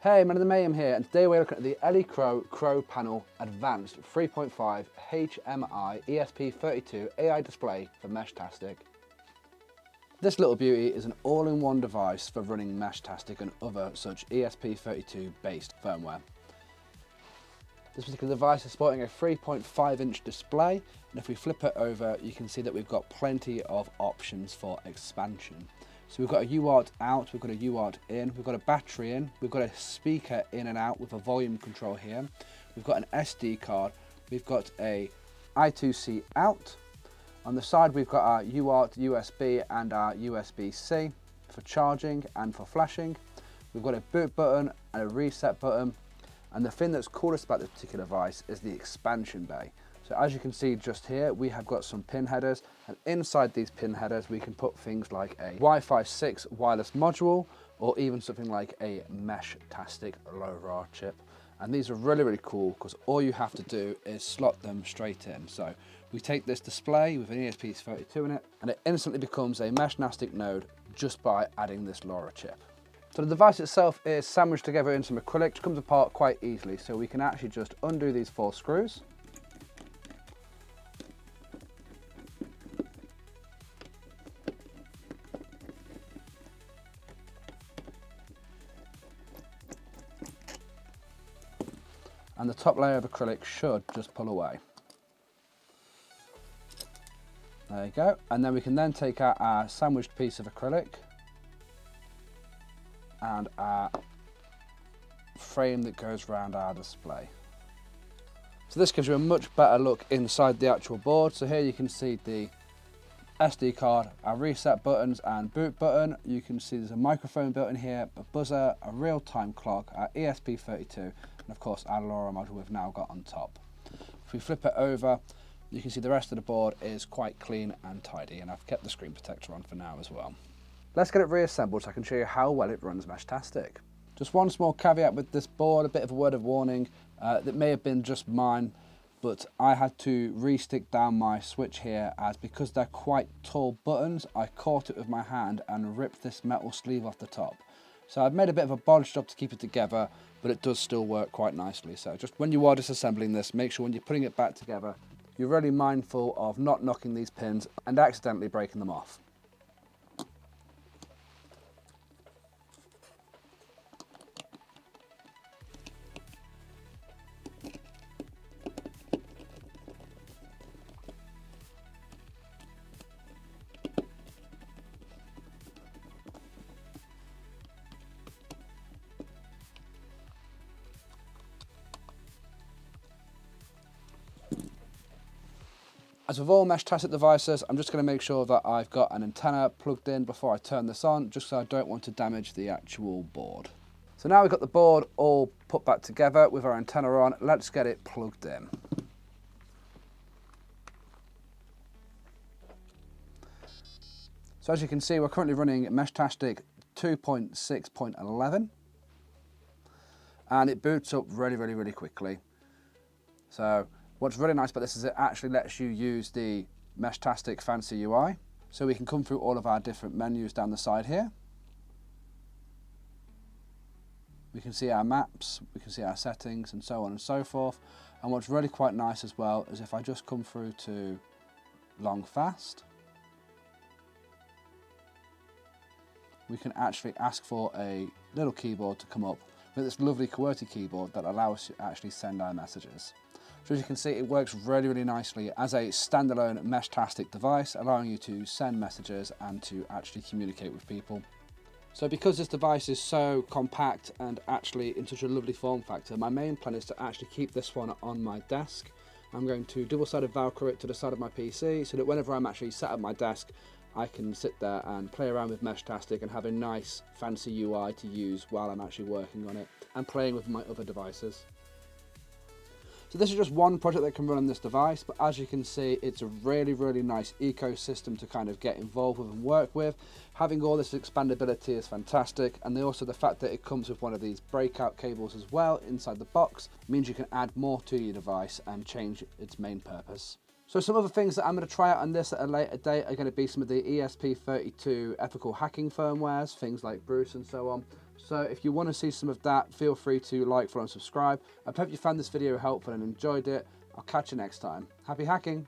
Hey, man of the Mayhem here, and today we're looking at the Elecrow CrowPanel Advanced 3.5 HMI ESP32 AI display for Meshtastic. This little beauty is an all-in-one device for running Meshtastic and other such ESP32 based firmware. This particular device is sporting a 3.5-inch display, and if we flip it over you can see that we've got plenty of options for expansion. So we've got a UART out, we've got a UART in, we've got a battery in, we've got a speaker in and out with a volume control here, we've got an SD card, we've got a I2C out. On the side we've got our UART USB and our USB-C for charging and for flashing. We've got a boot button and a reset button, and the thing that's coolest about this particular device is the expansion bay. So as you can see just here, we have got some pin headers, and inside these pin headers we can put things like a Wi-Fi 6 wireless module, or even something like a Meshtastic LoRa chip. And these are really, really cool because all you have to do is slot them straight in. So we take this display with an ESP32 in it, and it instantly becomes a Meshtastic node just by adding this LoRa chip. So the device itself is sandwiched together in some acrylic, which comes apart quite easily. So we can actually just undo these 4 screws. And the top layer of acrylic should just pull away. There you go. And then we can then take out our sandwiched piece of acrylic and our frame that goes around our display. So this gives you a much better look inside the actual board. So here you can see the SD card, our reset buttons and boot button. You can see there's a microphone built in here, a buzzer, a real-time clock, our ESP32, and of course our LoRa module we've now got on top. If we flip it over, you can see the rest of the board is quite clean and tidy, and I've kept the screen protector on for now as well. Let's get it reassembled so I can show you how well it runs Meshtastic. Just one small caveat with this board, a bit of a word of warning, that may have been just mine, but I had to re-stick down my switch here, as because they're quite tall buttons, I caught it with my hand and ripped this metal sleeve off the top. So I've made a bit of a bodge job to keep it together, but it does still work quite nicely. So just when you are disassembling this, make sure when you're putting it back together, you're really mindful of not knocking these pins and accidentally breaking them off. As with all Meshtastic devices, I'm just going to make sure that I've got an antenna plugged in before I turn this on, just so I don't want to damage the actual board. So now we've got the board all put back together with our antenna on, let's get it plugged in. So as you can see, we're currently running Meshtastic 2.6.11, and it boots up really, really, really quickly. So what's really nice about this is it actually lets you use the Meshtastic fancy UI. So we can come through all of our different menus down the side here. We can see our maps, we can see our settings and so on and so forth. And what's really quite nice as well is if I just come through to long fast, we can actually ask for a little keyboard to come up with this lovely QWERTY keyboard that allows us to actually send our messages. So as you can see, it works really, really nicely as a standalone Meshtastic device, allowing you to send messages and to actually communicate with people. So because this device is so compact and actually in such a lovely form factor, my main plan is to actually keep this one on my desk. I'm going to double-sided Velcro it to the side of my PC so that whenever I'm actually sat at my desk, I can sit there and play around with Meshtastic and have a nice fancy UI to use while I'm actually working on it and playing with my other devices. So this is just one project that can run on this device, but as you can see, it's a really, really nice ecosystem to kind of get involved with and work with. Having all this expandability is fantastic, and also the fact that it comes with one of these breakout cables as well inside the box means you can add more to your device and change its main purpose. So some other things that I'm going to try out on this at a later date are going to be some of the ESP32 ethical hacking firmwares, things like Bruce and so on. So if you want to see some of that, feel free to like, follow and subscribe. I hope you found this video helpful and enjoyed it. I'll catch you next time. Happy hacking!